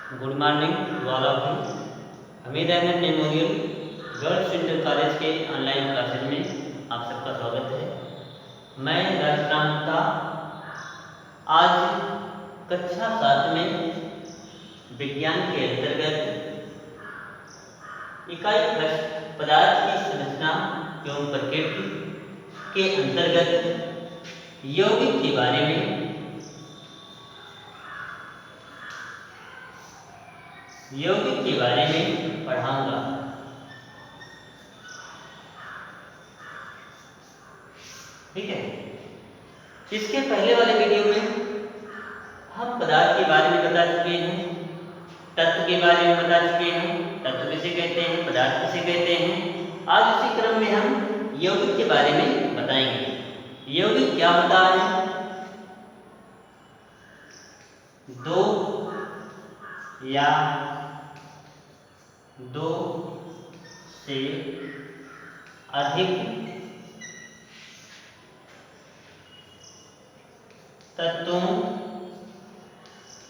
Good morning to all of you. Hameed Ahmad memorial girls inter college के online classes में आप सबका स्वागत है। मैं राजस्थान का आज कक्षा 7 में विज्ञान के अंतर्गत इकाई पदार्थ की संरचना एवं प्रकृति के अंतर्गत यौगिक के बारे में पढ़ाऊंगा। ठीक है, इसके पहले वाले वीडियो में हम पदार्थ के बारे में बता चुके हैं, तत्व के बारे में बता चुके हैं, तत्व किसे कहते हैं, पदार्थ किसे कहते हैं। आज इसी क्रम में हम यौगिक के बारे में बताएंगे। यौगिक क्या होता है? दो या दो से अधिक तत्वों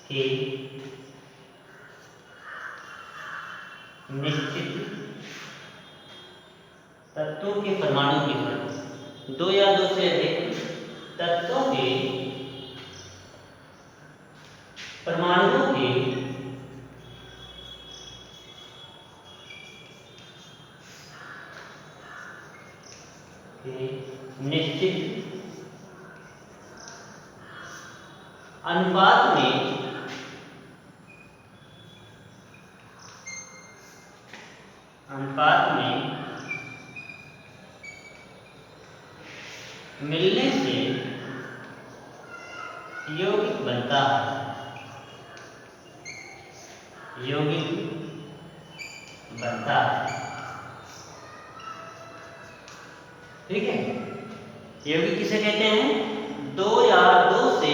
के निश्चित तत्वों के परमाणु की संख्या, दो या दो से अधिक तत्वों के परमाणुओं के निश्चित अनुपात में मिलने से यौगिक बनता है। यौगिक बनता है। ठीक है, यौगिक किसे कहते हैं? दो या दो से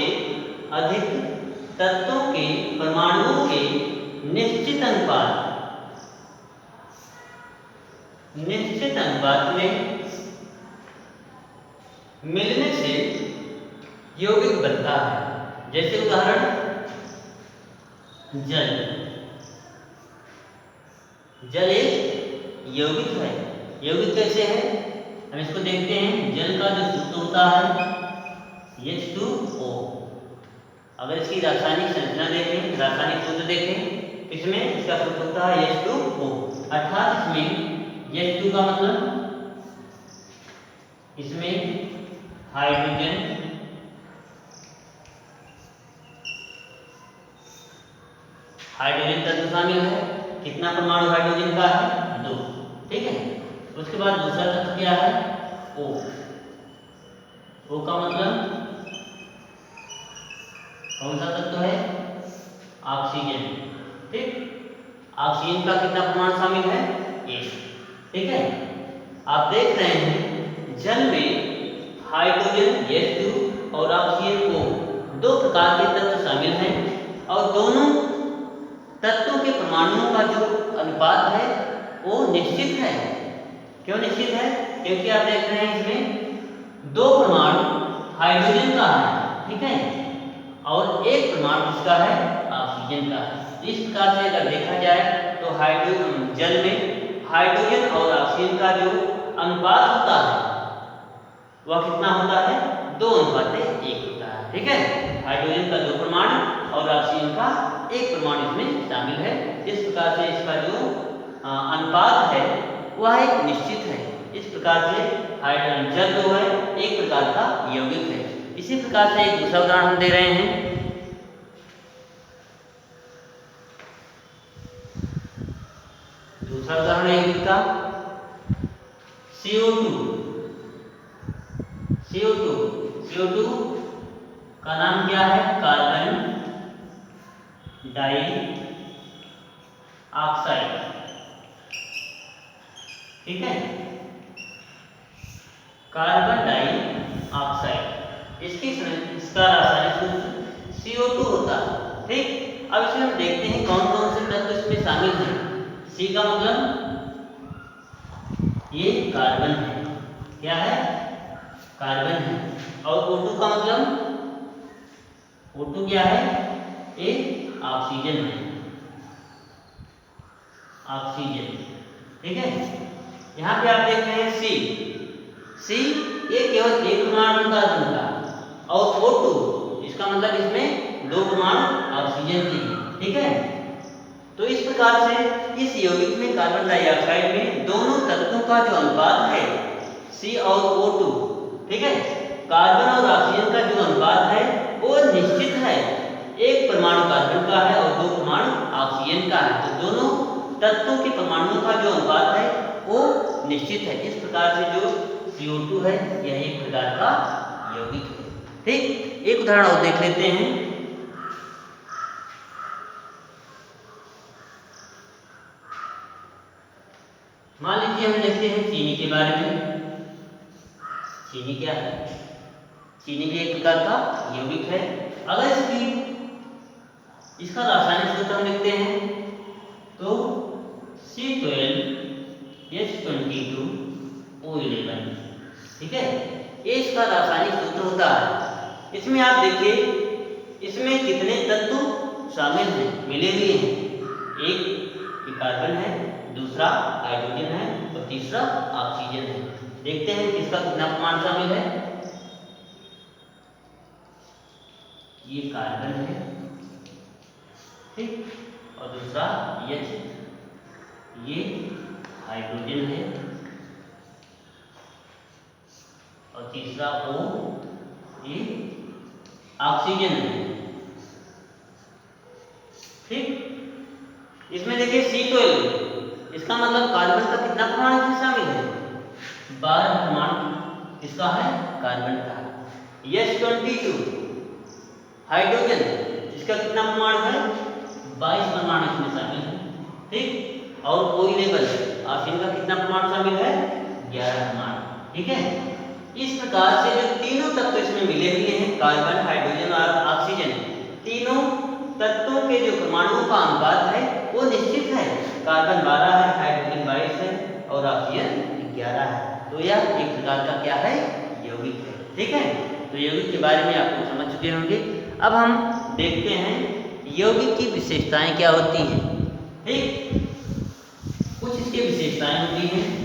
अधिक तत्वों के परमाणुओं के निश्चित अनुपात में मिलने से यौगिक बनता है। जैसे उदाहरण, जल। जल एक यौगिक है। यौगिक कैसे है, हम इसको देखते हैं। जल का जो सूत्र होता है H2O। अगर इसकी रासायनिक संरचना देखें, रासायनिक सूत्र देखें, इसमें इसका सूत्र होता है H2O। अर्थात इसमें H2 का मतलब इसमें हाइड्रोजन तत्व शामिल है। कितना परमाणु हाइड्रोजन का है? 2। ठीक है, उसके बाद दूसरा तत्व क्या है? O। O का मतलब कौन सा तत्व है? ऑक्सीजन। ठीक, ऑक्सीजन का कितना परमाणु शामिल है? 1। ठीक है, आप देख रहे हैं जल में हाइड्रोजन H2 और ऑक्सीजन O, दो प्रकार के तत्व शामिल हैं और दोनों तत्वों के परमाणुओं का जो अनुपात है वो निश्चित है। क्यों निश्चित है? क्योंकि आप देख रहे हैं इसमें दो परमाणु हाइड्रोजन का है, ठीक है, और एक परमाणु किसका है? ऑक्सीजन का। इस प्रकार से अगर देखा जाए तो जल में हाइड्रोजन और ऑक्सीजन का जो अनुपात होता है वह कितना होता है? 2:1 होता है। ठीक है, हाइड्रोजन का 2 परमाणु और ऑक्सीजन का 1 परमाणु इसमें शामिल है। इस प्रकार से इसका जो अनुपात है वह एक निश्चित है। इस प्रकार से जल जो है एक प्रकार का यौगिक है। इसी प्रकार से एक दूसरा उदाहरण हम दे रहे हैं। दूसरा उदाहरण है यौगिक का CO2। CO2 का नाम क्या है? Carbon dioxide. ठीक है, कार्बन डाइऑक्साइड। इसका रासायनिक सूत्र CO2 होता है। ठीक, अब इसमें हम देखते हैं कौन कौन से तत्व इसमें शामिल हैं। C का मतलब ये कार्बन है। क्या है? कार्बन है। और O2 का मतलब O2 क्या है? एक ऑक्सीजन है। ऑक्सीजन। ठीक है, यहाँ पे आप देख रहे हैं सी, सी ये केवल एक परमाणु कार्बन का, और O2 इसका मतलब इसमें दो परमाणु ऑक्सीजन के हैं। ठीक है, तो इस प्रकार से इस यौगिक में कार्बन डाइऑक्साइड में दोनों तत्वों का जो अनुपात है C और O2, ठीक है, कार्बन और ऑक्सीजन का जो अनुपात है वो निश्चित है, एक परमाणु कार्बन का है और दो परमाणु ऑक्सीजन का है, तो दोनों तत्वों के परमाणुओं का जो अनुपात है वो निश्चित है। इस प्रकार से जो CO2 है यह एक प्रकार का यौगिक है। ठीक, एक उदाहरण और देख लेते हैं। मान लीजिए हम देखते हैं चीनी के बारे में। चीनी क्या है? चीनी भी एक प्रकार का यौगिक है। अगर इसका रासायनिक सूत्र हम लिखते हैं तो C12H22O11, ठीक है, ये इसका रासायनिक सूत्र होता है। इसमें आप देखिए इसमें कितने तत्व शामिल हैं, मिले हुए हैं। एक कार्बन है, दूसरा हाइड्रोजन है और तीसरा ऑक्सीजन है। देखते हैं किसका कितना परमाणु शामिल है। ये कार्बन है, ठीक, और दूसरा H, ये हाइड्रोजन है और तीसरा O, ये ऑक्सीजन है। ठीक, इसमें देखिए C12, इसका मतलब कार्बन का कितना परमाणु इसमें शामिल है? 12 परमाणु इसका है कार्बन का। H22 हाइड्रोजन, इसका कितना परमाणु है? 22 परमाणु इसमें शामिल है। ठीक, और O11 ऑक्सीजन का कितना परमाणु शामिल है? 11 परमाणु। ठीक है, इस प्रकार से जो तीनों तत्व इसमें मिले हुए हैं, कार्बन, हाइड्रोजन और ऑक्सीजन, तीनों तत्वों के जो परमाणुओं का अनुपात है वो निश्चित है। कार्बन 12 है, हाइड्रोजन 22 है और ऑक्सीजन 11 है। तो यह एक प्रकार का क्या है? यौगिक है। ठीक है, तो यौगिक के बारे में आप लोग समझ चुके होंगे। अब हम देखते हैं यौगिक की विशेषताएं क्या होती हैं। ठीक, कुछ इसकी विशेषताएं होती हैं।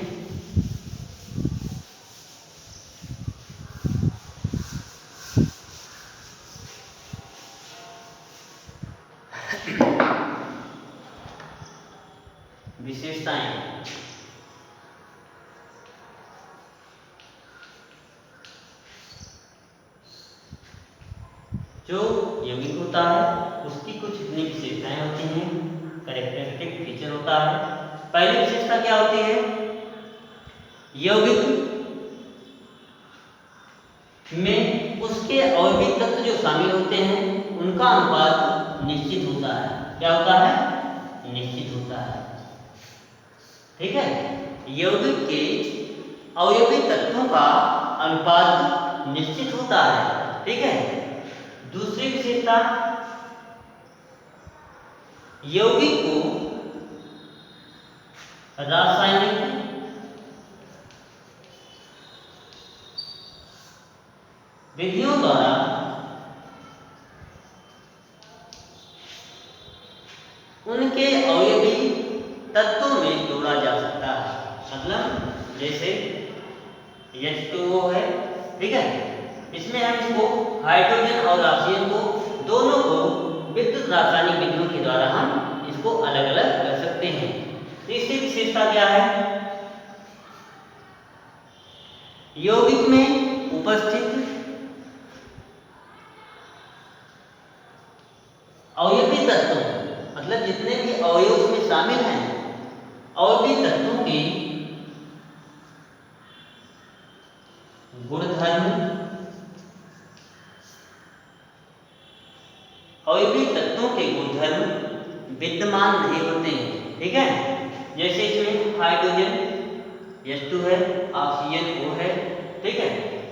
विशेषताएं, जो यौगिक होता है उसकी कुछ इतनी विशेषताएं होती हैं, कैरेक्टरिस्टिक फीचर होता है। पहली विशेषता क्या होती है? यौगिक में उसके अवयविक तत्व जो शामिल होते हैं उनका अनुपात निश्चित होता है। क्या होता है? निश्चित होता है। ठीक है, यौगिक के अवयवी तत्वों का अनुपात निश्चित होता है। ठीक है, दूसरी विशेषता, यौगिक को रासायनिक विधियों द्वारा उनके अवयवी तत्वों में जोड़ा जा सकता है। मतलब जैसे H2O है, ठीक है, इसमें हम इसको हाइड्रोजन और ऑक्सीजन को दोनों को विद्युत रासायनिक विधियों के द्वारा हम इसको अलग अलग कर सकते हैं। तीसरी विशेषता क्या है? यौगिक में उपस्थित अवयवी तत्वों, मतलब जितने भी अवयव में शामिल हैं, अवयवी तत्वों के गुणधर्म, अवयवी तत्वों के गुणधर्म विद्यमान नहीं होते हैं। ठीक है, जैसे इसमें हाइड्रोजन H2 है, ऑक्सीजन O है। ठीक है,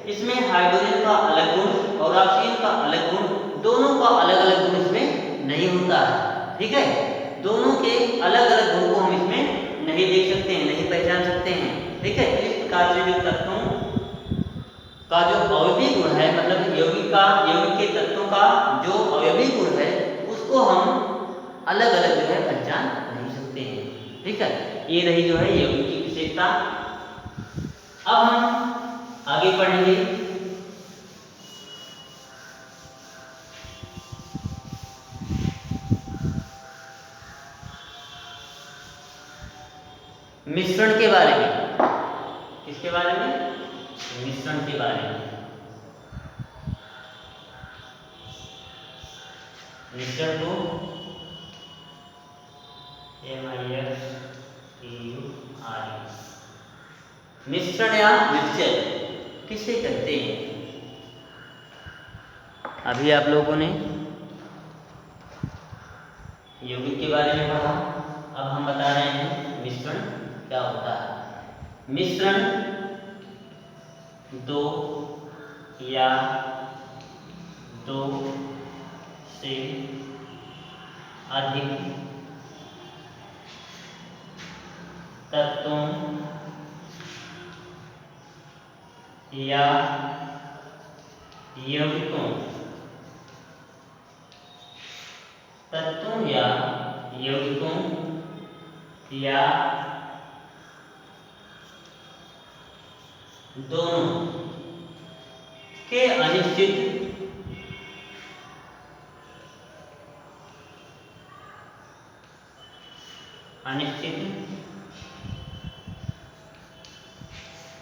इसमें हाइड्रोजन का अलग गुण और ऑक्सीजन का अलग गुण, दोनों का अलग अलग गुण इसमें नहीं होता है। ठीक है, दोनों के अलग अलग गुण को हम इसमें नहीं देख सकते हैं, नहीं पहचान सकते हैं। ठीक है, इस प्रकार से जो तत्वों का जो अवयवी गुण है, मतलब यौगिक के तत्वों का जो अवयवी गुण है उसको हम अलग अलग जो है पहचान नहीं सकते हैं। ठीक है, ये रही जो है यौगिक की विशेषता। अब हम आगे पढ़ेंगे मिश्रण के बारे में। किसके बारे में? मिश्रण के बारे में। मिश्रण को मिश्रण या मिक्सचर किसे कहते हैं? अभी आप लोगों ने यौगिक के बारे में पढ़ा, अब हम बता रहे हैं मिश्रण क्या होता है। मिश्रण दो या दो से अधिक तत्वों या यौगिकों या यौगिकों या दोनों के अनिश्चित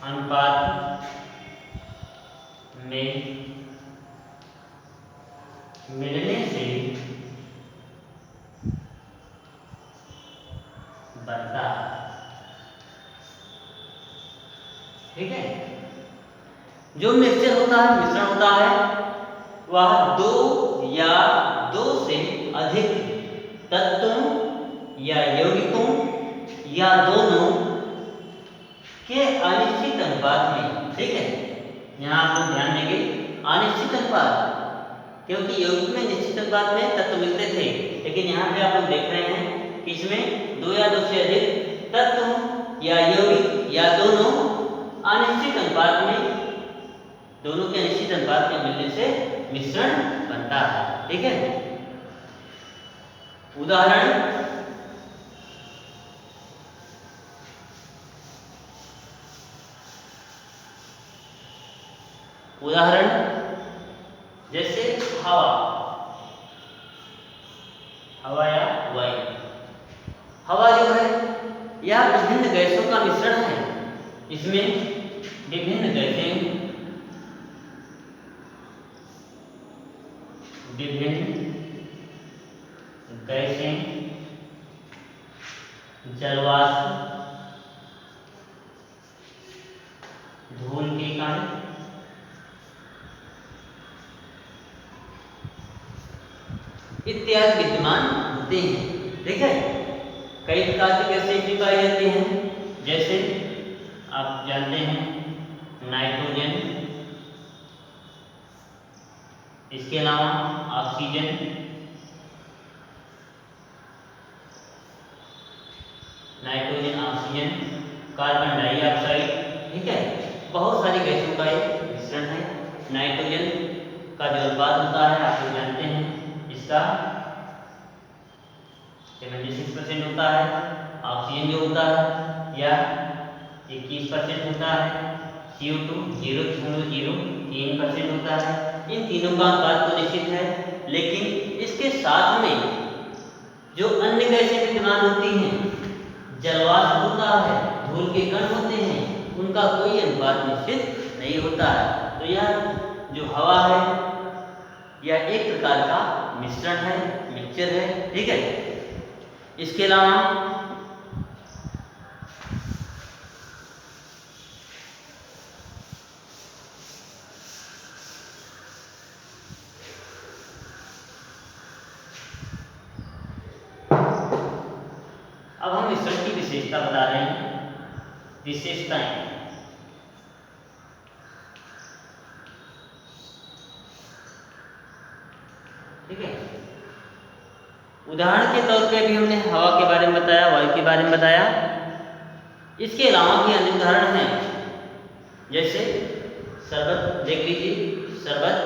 अनुपात में मिलने से बनता है। ठीक है, जो मिक्सचर होता है, मिश्रण होता है, वह दो या दो से अधिक तत्वों या यौगिकों या दोनों के अनिश्चित अनुपात में। ठीक है, यहाँ आप लोग ध्यान देंगे अनिश्चित अनुपात, क्योंकि यौगिक में निश्चित अनुपात में तत्व मिलते थे, लेकिन यहाँ पे आप लोग देख रहे हैं कि इसमें दो या दो से अधिक तत्व या यौगिक या दोनों अनिश्चित अनुपात में, दोनों के अनिश्चित अनुपात में मिलने से मिश्रण बनता है। ठीक है, उदाहरण जैसे हवा या वायु। हवा जो है यह विभिन्न गैसों का मिश्रण है। इसमें विभिन्न गैसें जलवाष्प, धूल के कण इत्यादि विद्यमान होते हैं। ठीक है, कई प्रकार की गैसें भी पाई जाती हैं, जैसे आप जानते हैं नाइट्रोजन, इसके अलावा ऑक्सीजन, कार्बन डाइऑक्साइड। ठीक है, बहुत सारी गैसों का एक मिश्रण है। नाइट्रोजन का जो अनुपात होता है आप लोग जानते हैं, इसका 76% होता है। ऑक्सीजन जो होता है यह 21% होता है। CO2 0.03% होता है। इन तीनों का अनुपात तो निश्चित है, लेकिन इसके साथ में जो अन्य गैसें विद्यमान होती हैं, जलवाष्प होता है, धूल के कण होते हैं, उनका कोई अनुपात निश्चित नहीं होता है। तो यह जो हवा है यह एक प्रकार का मिश्रण है, मिक्सचर है। ठीक है, इसके अलावा अब हम मिश्रण की विशेषता बता रहे हैं। विशेषताएं, ठीक है, उदाहरण के तौर पे भी हमने हवा के बारे में बताया, वायु के बारे में बताया। इसके अलावा भी अन्य उदाहरण हैं, जैसे शरबत देख लीजिए, शरबत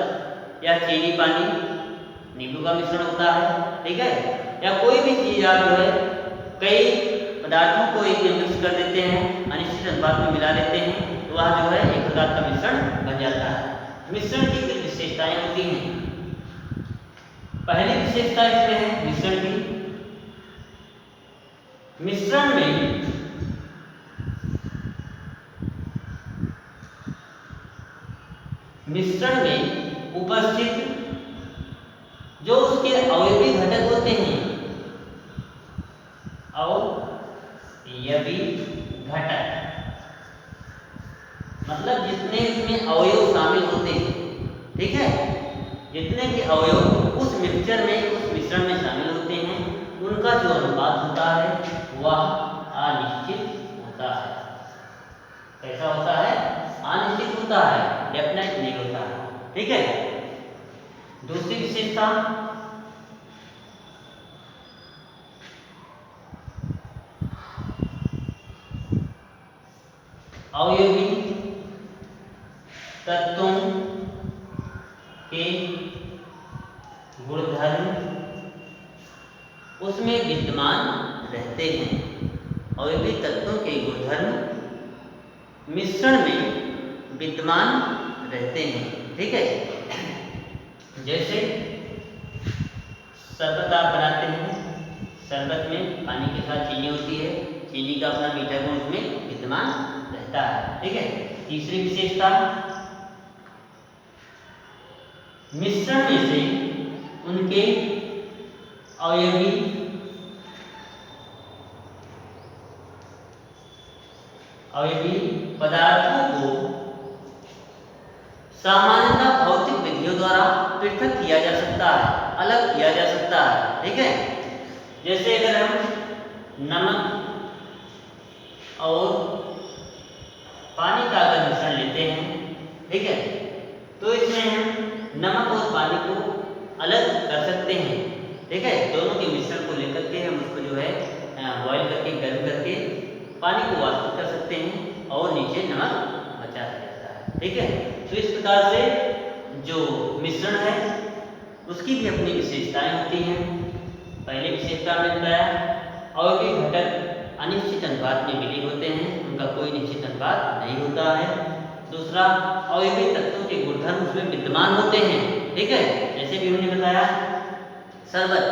या चीनी पानी, नींबू का मिश्रण होता है। ठीक है, या कोई भी चीज आप जो है कई पदार्थों को एक में मिक्स कर देते हैं, अनिश्चित अनुपात में मिला लेते हैं, तो वह जो है एक प्रकार का मिश्रण बन जाता है। मिश्रण की कुछ विशेषताएं होती हैं। पहली विशेषता इसमें है मिश्रण की, मिश्रण में उपस्थित जो उसके अवयवी घटक होते हैं, अवयवी घटक मतलब जितने इसमें अवयव शामिल होते हैं, ठीक है, जितने भी अवयव उस मिक्सचर में, उस मिश्रण में शामिल होते हैं, उनका जो अनुपात होता है वह अनिश्चित होता है। कैसा होता है? अनिश्चित होता है, डेफिनेट नहीं होता है, ठीक है। दूसरी विशेषता अवयवी तत्वों के गुणधर्म उसमें विद्यमान रहते हैं। अवयवी तत्वों के गुणधर्म मिश्रण में विद्यमान रहते हैं, ठीक है। जैसे शरबत आप बनाते हैं, शरबत में पानी के साथ चीनी होती है, चीनी का अपना मीठा गुण उसमें विद्यमान रहता है, ठीक है। तीसरी विशेषता मिश्रण में से उनके अवयवी पदार्थों को सामान्यतः भौतिक विधियों द्वारा पृथक किया जा सकता है, अलग किया जा सकता है, ठीक है। जैसे अगर हम नमक और पानी का अगर मिश्रण लेते हैं, ठीक है, तो इसमें हम नमक और पानी को अलग कर सकते हैं, ठीक है। दोनों के मिश्रण को लेकर के हम उसको जो है बॉईल करके, गर्म करके पानी को वाष्पित कर सकते हैं और नीचे नमक बचा रहता है, ठीक है। तो इस प्रकार से जो मिश्रण है उसकी भी अपनी विशेषताएं होती हैं। पहली विशेषता में बताया अवयवी घटक अनिश्चित अनुपात में मिले होते हैं, उनका कोई निश्चित अनुपात नहीं होता है। दूसरा, अवयवी तत्वों के गुणधर्म उसमें विद्यमान होते हैं, ठीक है। जैसे भी हमने बताया शरबत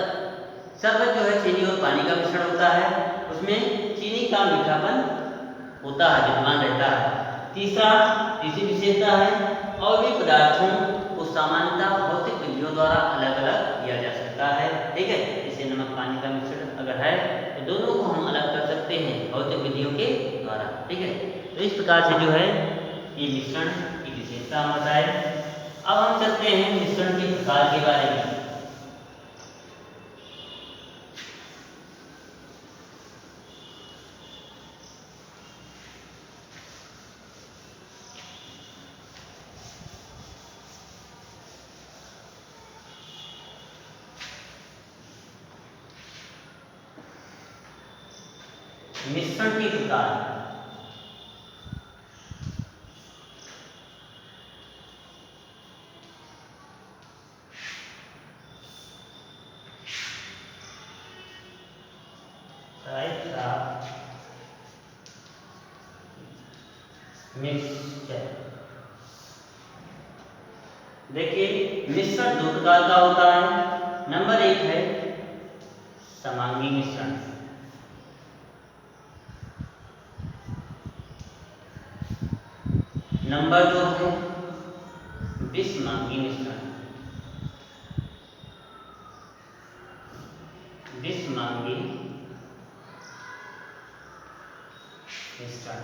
जो है चीनी और पानी का मिश्रण होता है, उसमें चीनी का मीठापन होता है, विद्यमान रहता है। तीसरी विशेषता है अवयवी पदार्थों को सामान्यतः भौतिक विधियों द्वारा अलग अलग किया जा सकता है, ठीक है। जैसे नमक पानी का मिश्रण अगर है तो दोनों को हम अलग कर सकते हैं भौतिक विधियों के द्वारा, ठीक है। तो इस प्रकार से जो है ये मिश्रण की विशेषता हम बताए। अब हम चलते हैं मिश्रण के प्रकार के बारे में। मिश्रण के प्रकार मिक्सचर। देखिए मिश्रण दो प्रकार का होता है। नंबर एक है समांगी मिश्रण, नंबर दो है विषमांगी मिश्रण। विषमांगी मिश्रण,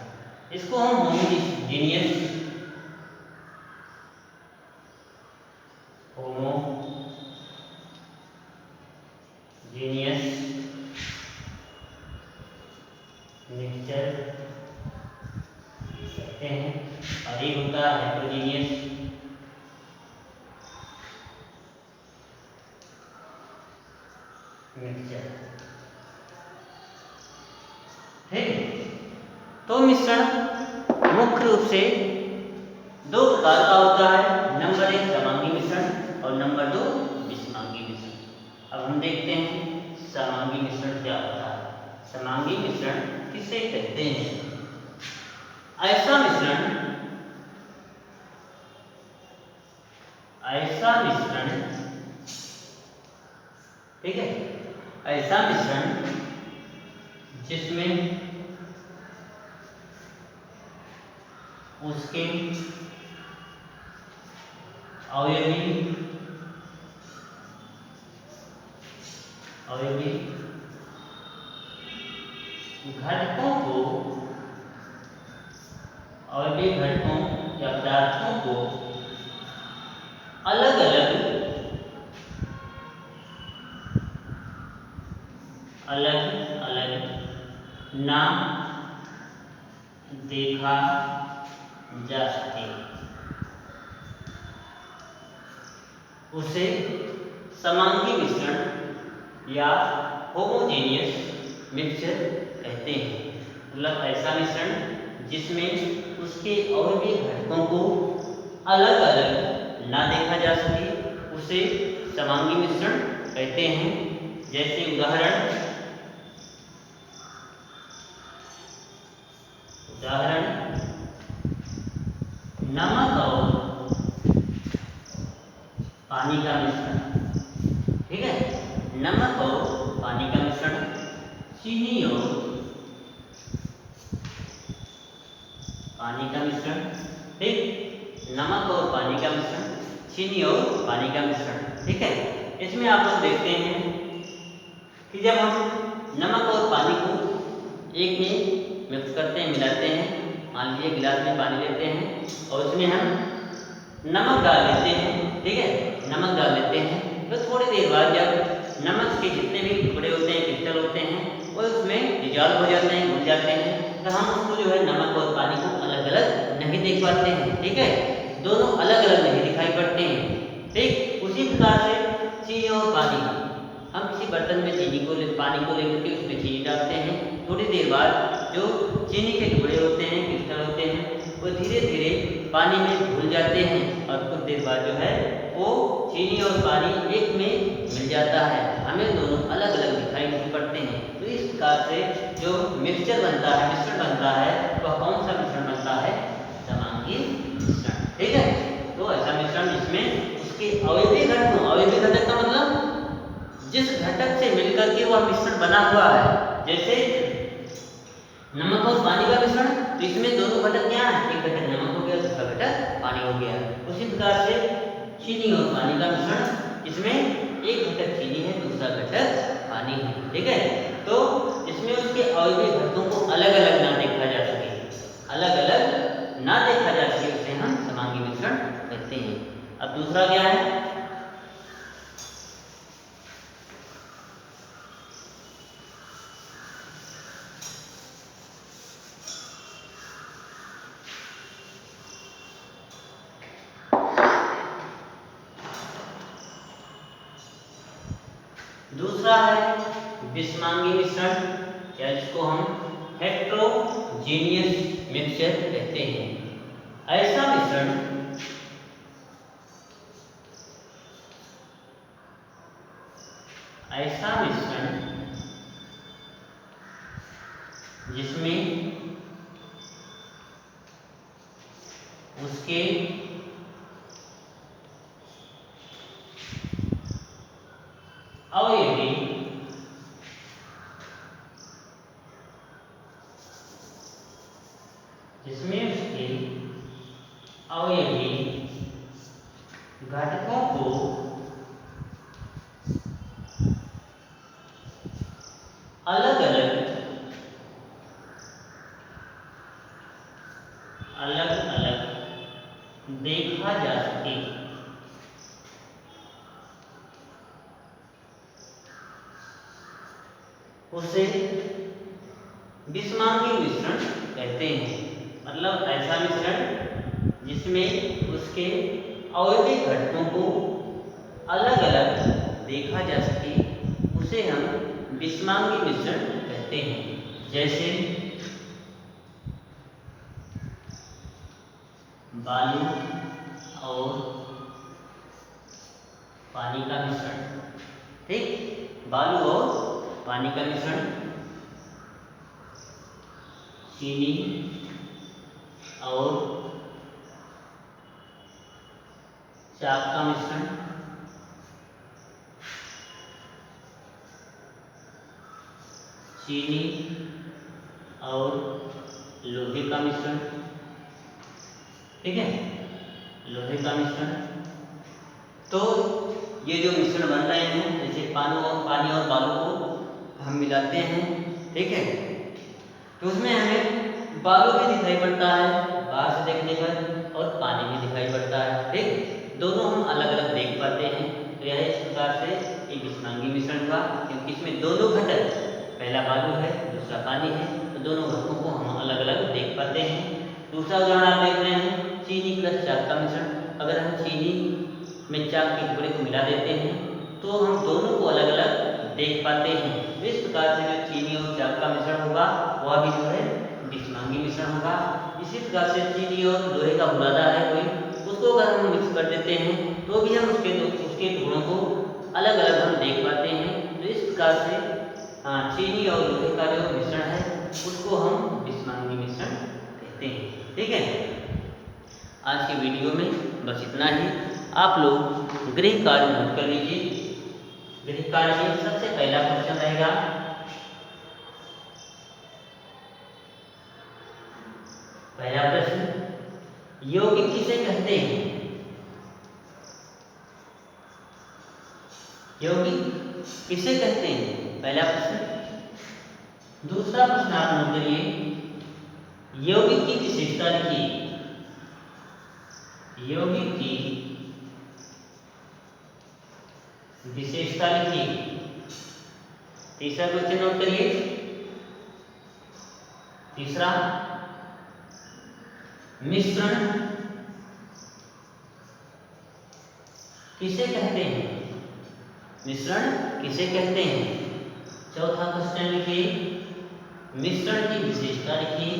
इसको हम होमोजीनियस मिक्सचर कहते हैं, और ये होता है हेटेरोजीनियस मिक्सचर, ठीक। तो मिश्रण मुख्य रूप से दो प्रकार का होता है। नंबर एक समांगी मिश्रण और नंबर दो विषमांगी मिश्रण। अब हम देखते हैं समांगी मिश्रण क्या होता है। समांगी मिश्रण किसे कहते हैं? ऐसा मिश्रण ठीक है, ऐसा मिश्रण जिसमें उसके अवयवी घटकों या पदार्थों को अलग अलग ना देखा जा सके उसे समांगी मिश्रण या होमोजेनियस मिक्सचर कहते हैं। मतलब ऐसा मिश्रण जिसमें उसके अवयवी घटकों को अलग अलग ना देखा जा सके उसे समांगी मिश्रण कहते हैं। जैसे उदाहरण नमक और पानी का मिश्रण, ठीक है, नमक और पानी का मिश्रण, चीनी और पानी का मिश्रण, ठीक, नमक और पानी का मिश्रण, चीनी और पानी का मिश्रण, ठीक है। इसमें आप लोग देखते हैं कि जब हम नमक और पानी को एक में मिक्स करते हैं, मिलाते हैं, मान लीजिए गिलास में पानी लेते हैं और उसमें हम नमक डाल देते हैं, ठीक है, नमक डाल देते हैं, तो थोड़ी देर बाद जब नमक के जितने भी टुकड़े होते हैं, क्रिस्टल होते हैं, वो उसमें डिजॉल्व हो जाते हैं, घुल जाते हैं, तो हम उसको जो है नमक और पानी को अलग अलग नहीं देख पाते हैं, ठीक है, दोनों अलग अलग नहीं दिखाई पड़ते हैं, ठीक। उसी प्रकार से चीनी और पानी, हम किसी बर्तन में पानी को लेकर के उसमें चीनी डालते हैं, थोड़ी देर बाद जो चीनी के टुकड़े होते हैं, क्रिस्टल होते हैं, वो धीरे धीरे पानी में घुल जाते हैं और कुछ देर बाद जो है वो चीनी और पानी एक में मिल जाता है, हमें दोनों अलग अलग दिखाई नहीं पड़ते हैं। तो इस प्रकार से जो मिक्सचर बनता है, मिश्रण बनता है, वह कौन सा मिश्रण बनता है? समांगी मिश्रण, ठीक है। तो ऐसा मिश्रण जिसमें उसके अवयवी घटक का मतलब जिस घटक से मिलकर के वह मिश्रण बना हुआ है, जैसे नमक और पानी का मिश्रण, तो इसमें दोनों घटक क्या है? एक घटक नमक हो गया, दूसरा घटक पानी हो गया। उसी प्रकार से चीनी और पानी का मिश्रण, इसमें एक घटक चीनी है, दूसरा घटक पानी है, ठीक है। तो इसमें उसके अवयवी घटकों को अलग अलग ना देखा जा सके, उसे हम समांगी मिश्रण कहते हैं। अब दूसरा क्या है? दूसरा है विषमांगी मिश्रण, या जिसको हम हेट्रोजीनियस मिक्सचर कहते हैं। ऐसा मिश्रण जिसमें उसके अवयवी घटकों को अलग अलग देखा जा सके उसे विषमांगी मिश्रण कहते हैं। मतलब ऐसा मिश्रण जिसमें उसके अवयवी घटकों को अलग अलग देखा जा सके उसे हम विषमांगी मिश्रण कहते हैं। जैसे बालू और पानी का मिश्रण, ठीक, बालू और पानी का मिश्रण, चीनी और चाक का मिश्रण, चीनी और लोहे का मिश्रण, ठीक है, लोहे का मिश्रण। तो ये जो मिश्रण बन रहे हैं, जैसे पानी और बालू को हम मिलाते हैं, ठीक है, तो उसमें हमें बालू भी दिखाई पड़ता है बाहर से देखने पर और पानी भी दिखाई पड़ता है, ठीक, दोनों हम अलग अलग देख पाते हैं। तो यह इस प्रकार से एक विषमांगी मिश्रण का, क्योंकि इसमें दोनों घटक, पहला बालू है दूसरा पानी है, तो दोनों घटकों को हम अलग अलग देख पाते हैं। दूसरा उदाहरण आप देख रहे हैं, चीनी प्लस चाक का मिश्रण। अगर हम चीनी में चाक के टुकड़े को मिला देते हैं तो हम दोनों को अलग अलग देख पाते हैं। तो इस प्रकार से जो चीनी और चाक का मिश्रण होगा वह भी जो है विषमांगी मिश्रण होगा। इसी प्रकार से चीनी और लोहे का बुरादा है कोई, उसको अगर हम मिक्स कर देते हैं तो भी हम उसके टुकड़ों को अलग अलग हम देख पाते हैं। तो इस प्रकार से चीनी और लोहे का जो मिश्रण है उसको हम विषमांगी मिश्रण कहते हैं, ठीक है। आज के वीडियो में बस इतना ही। आप लोग गृह कार्य नोट कर लीजिए। गृह कार्य में सबसे पहला क्वेश्चन रहेगा, पहला प्रश्न, यौगिक किसे कहते हैं? यौगिक किसे कहते हैं, पहला प्रश्न। दूसरा प्रश्न आप नोट करिए, यौगिक की विशेषता लिखिए। यौगिक की विशेषता लिखिए। तीसरा क्वेश्चन नोट करिए। तीसरा, मिश्रण किसे कहते हैं? मिश्रण किसे कहते हैं? चौथा क्वेश्चन लिखिए, मिश्रण की विशेषता लिखिए।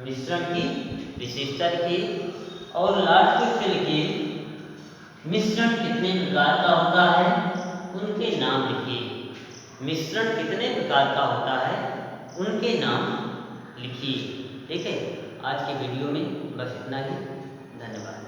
मिश्रण की विशेषता लिखिए। और लास्ट क्वेश्चन लिखिए, मिश्रण कितने प्रकार का होता है, उनके नाम लिखिए। मिश्रण कितने प्रकार का होता है, उनके नाम लिखिए, ठीक है। आज के वीडियो में बस इतना ही। धन्यवाद।